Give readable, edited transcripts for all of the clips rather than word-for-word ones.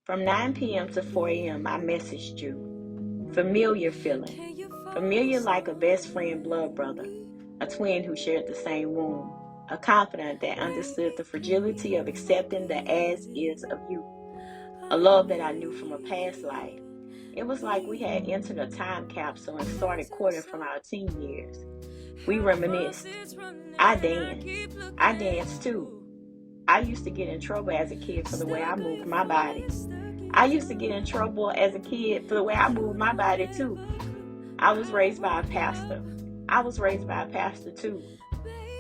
From 9 p.m. to 4 a.m., I messaged you. Familiar feeling. Familiar like a best friend blood brother, a twin who shared the same womb, a confidant that understood the fragility of accepting the as-is of you, a love that I knew from a past life. It was like we had entered a time capsule and started courting from our teen years. We reminisced. I danced. I danced too. I used to get in trouble as a kid for the way I moved my body. I used to get in trouble as a kid for the way I moved my body too. I was raised by a pastor. I was raised by a pastor too.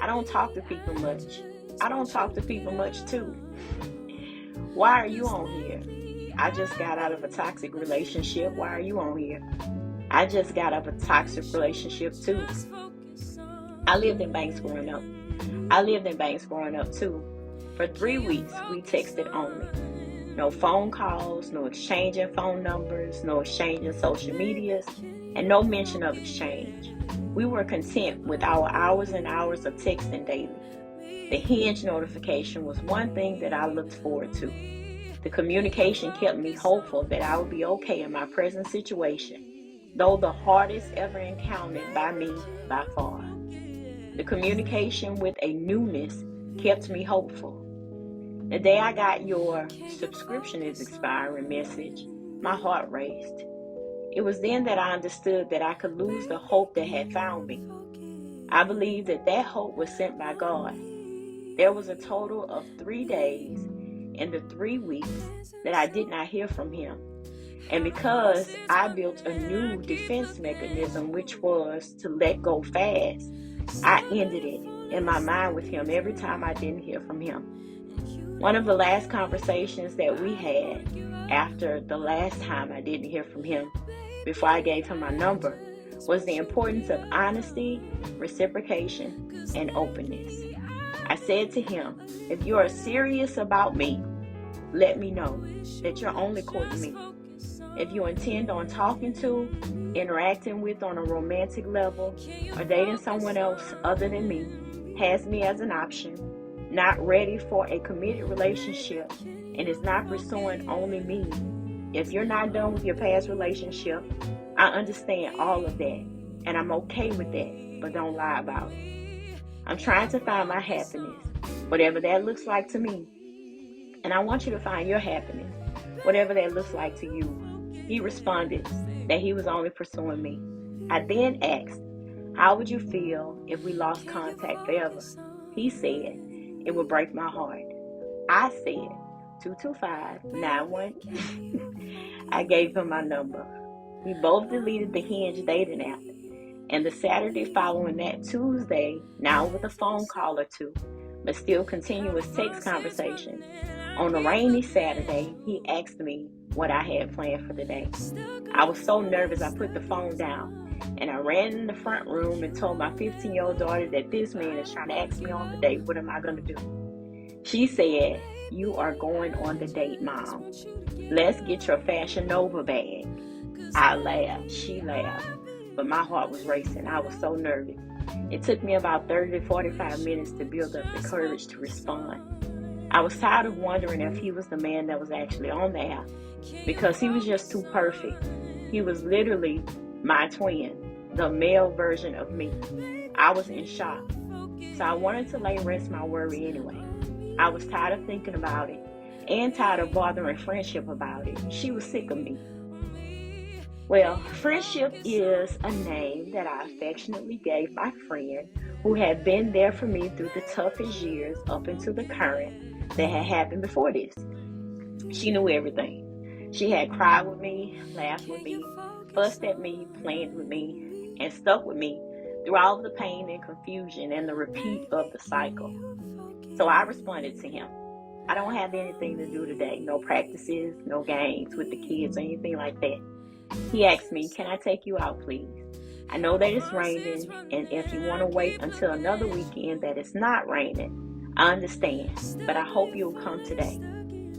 I don't talk to people much. I don't talk to people much too. Why are you on here? I just got out of a toxic relationship. Why are you on here? I just got out of a toxic relationship too. I lived in Banks growing up too. For 3 weeks, we texted only. No phone calls, no exchanging phone numbers, no exchanging social medias, and no mention of exchange. We were content with our hours and hours of texting daily. The Hinge notification was one thing that I looked forward to. The communication kept me hopeful that I would be okay in my present situation, though the hardest ever encountered by me by far. The communication with a newness kept me hopeful. The day I got your subscription is expiring message, my heart raced. It was then that I understood that I could lose the hope that had found me. I believed that hope was sent by God. There was a total of 3 days in the 3 weeks that I did not hear from him. And because I built a new defense mechanism, which was to let go fast, I ended it in my mind with him every time I didn't hear from him. One of the last conversations that we had after the last time I didn't hear from him, before I gave him my number, was the importance of honesty, reciprocation, and openness. I said to him, if you are serious about me, let me know that you're only courting me. If you intend on talking to, interacting with on a romantic level, or dating someone else other than me, has me as an option, not ready for a committed relationship, and is not pursuing only me. If you're not done with your past relationship, I understand all of that, and I'm okay with that, but don't lie about it. I'm trying to find my happiness, whatever that looks like to me, and I want you to find your happiness, whatever that looks like to you. He responded that he was only pursuing me. I then asked, how would you feel if we lost contact forever? He said, it would break my heart. I said, 225-91. I gave him my number. We both deleted the Hinge dating app. And the Saturday following that Tuesday, now with a phone call or two, but still continuous text conversations, on a rainy Saturday, he asked me what I had planned for the day. I was so nervous I put the phone down, and I ran in the front room and told my 15-year-old daughter that this man is trying to ask me on the date. What am I going to do? She said, you are going on the date, Mom. Let's get your Fashion Nova bag. I laughed. She laughed. But my heart was racing. I was so nervous. It took me about 30 to 45 minutes to build up the courage to respond. I was tired of wondering if he was the man that was actually on the app, because he was just too perfect. He was literally my twin, the male version of me. I was in shock. So I wanted to lay rest my worry anyway. I was tired of thinking about it and tired of bothering friendship about it. She was sick of me. Well, friendship is a name that I affectionately gave my friend who had been there for me through the toughest years up into the current that had happened before this. She knew everything. She had cried with me, laughed with me, fussed at me, planned with me, and stuck with me through all of the pain and confusion and the repeat of the cycle. So I responded to him. I don't have anything to do today. No practices, no games with the kids or anything like that. He asked me, can I take you out, please? I know that it's raining, and if you want to wait until another weekend that it's not raining, I understand, but I hope you'll come today.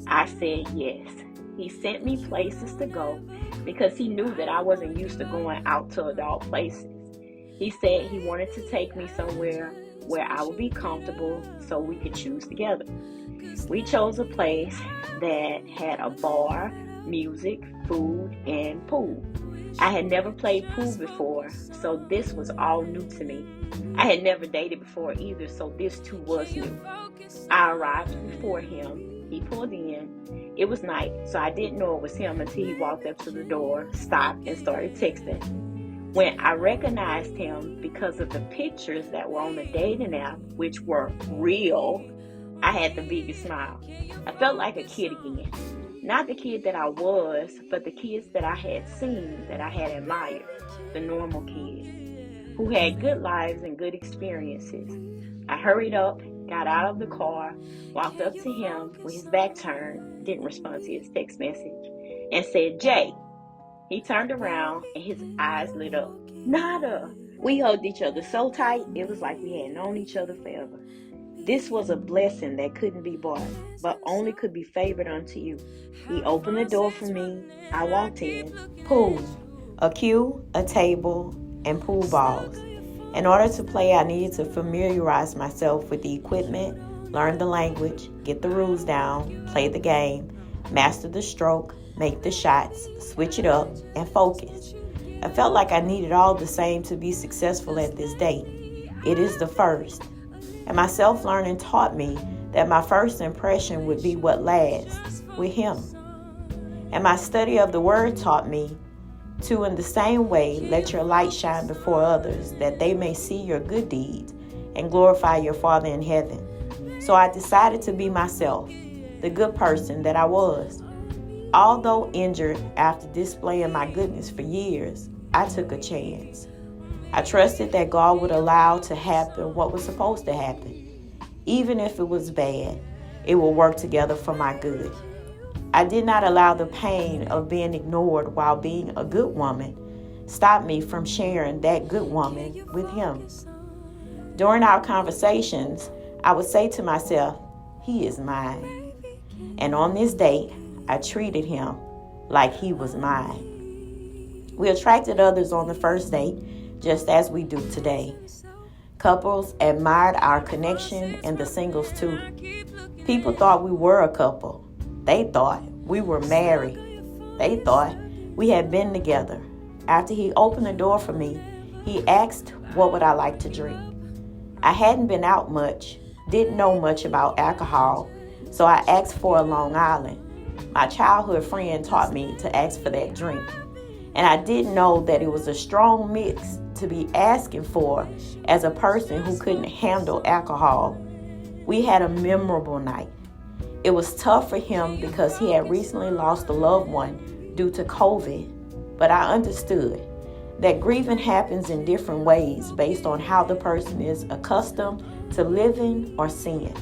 I said yes. He sent me places to go because he knew that I wasn't used to going out to adult places. He said he wanted to take me somewhere where I would be comfortable so we could choose together. We chose a place that had a bar, music, food, and pool. I had never played pool before, so this was all new to me. I had never dated before either, so this too was new. I arrived before him. He pulled in. It was night, so I didn't know it was him until he walked up to the door, stopped, and started texting. When I recognized him because of the pictures that were on the dating app, which were real, I had the biggest smile. I felt like a kid again. Not the kid that I was, but the kids that I had seen, that I had admired. The normal kids who had good lives and good experiences. I hurried up, got out of the car, walked up to him with his back turned, didn't respond to his text message, and said, "Jay." He turned around and his eyes lit up. "Nada." We hugged each other so tight, it was like we had known each other forever. This was a blessing that couldn't be bought, but only could be favored unto you. He opened the door for me. I walked in. Pool. A cue, a table, and pool balls. In order to play, I needed to familiarize myself with the equipment, learn the language, get the rules down, play the game, master the stroke, make the shots, switch it up, and focus. I felt like I needed all the same to be successful at this date. It is the first. And my self-learning taught me that my first impression would be what lasts with him. And my study of the word taught me to, in the same way, let your light shine before others, that they may see your good deeds and glorify your Father in heaven. So I decided to be myself, the good person that I was. Although injured after displaying my goodness for years, I took a chance. I trusted that God would allow to happen what was supposed to happen. Even if it was bad, it will work together for my good. I did not allow the pain of being ignored while being a good woman stop me from sharing that good woman with him. During our conversations, I would say to myself, "He is mine." And on this date, I treated him like he was mine. We attracted others on the first date, just as we do today. Couples admired our connection and the singles too. People thought we were a couple. They thought we were married. They thought we had been together. After he opened the door for me, he asked what would I like to drink. I hadn't been out much, didn't know much about alcohol, so I asked for a Long Island. My childhood friend taught me to ask for that drink. And I didn't know that it was a strong mix to be asking for as a person who couldn't handle alcohol. We had a memorable night. It was tough for him because he had recently lost a loved one due to COVID, but I understood that grieving happens in different ways based on how the person is accustomed to living or seeing.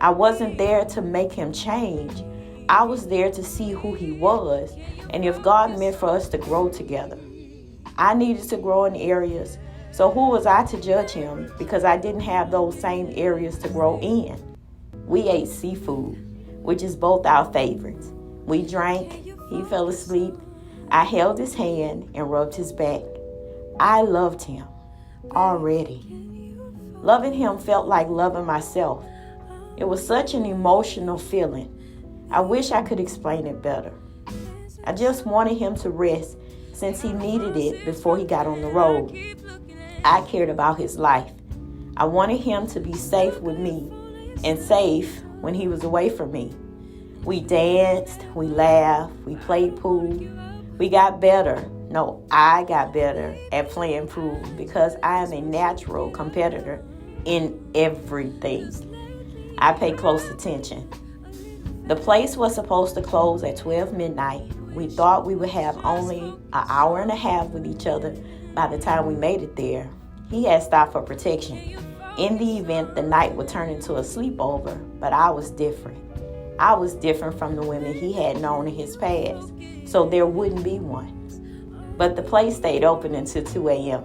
I wasn't there to make him change. I was there to see who he was and if God meant for us to grow together. I needed to grow in areas, so who was I to judge him because I didn't have those same areas to grow in? We ate seafood, which is both our favorites. We drank, he fell asleep. I held his hand and rubbed his back. I loved him already. Loving him felt like loving myself. It was such an emotional feeling. I wish I could explain it better. I just wanted him to rest since he needed it before he got on the road. I cared about his life. I wanted him to be safe with me and safe when he was away from me. We danced, we laughed, we played pool. We got better. No, I got better at playing pool because I am a natural competitor in everything. I pay close attention. The place was supposed to close at 12 midnight. We thought we would have only an hour and a half with each other by the time we made it there. He had stopped for protection. In the event the night would turn into a sleepover, but I was different. I was different from the women he had known in his past, so there wouldn't be one. But the place stayed open until 2 a.m.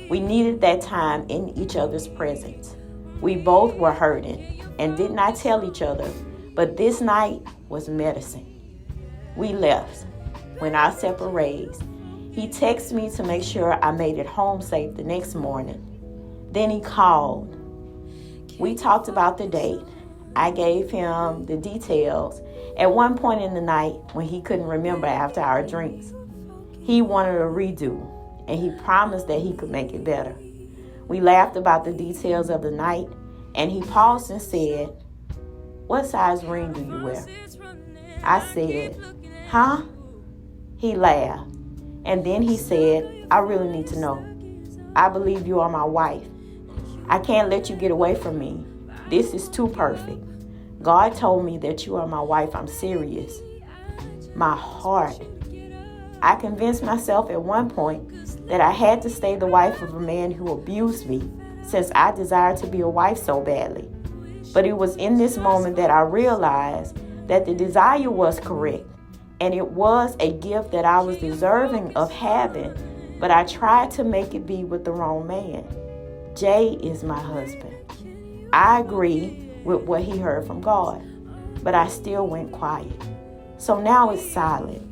We needed that time in each other's presence. We both were hurting and did not tell each other, but this night was medicine. We left, went our separate ways. He texted me to make sure I made it home safe the next morning. Then he called. We talked about the date. I gave him the details. At one point in the night, when he couldn't remember after our drinks, he wanted a redo, and he promised that he could make it better. We laughed about the details of the night, and he paused and said, "What size ring do you wear?" I said, "Huh?" He laughed, and then he said, "I really need to know. I believe you are my wife. I can't let you get away from me. This is too perfect. God told me that you are my wife. I'm serious." My heart. I convinced myself at one point that I had to stay the wife of a man who abused me, since I desired to be a wife so badly. But it was in this moment that I realized that the desire was correct, and it was a gift that I was deserving of having, but I tried to make it be with the wrong man. Jay is my husband. I agree with what he heard from God, but I still went quiet. So now it's silent.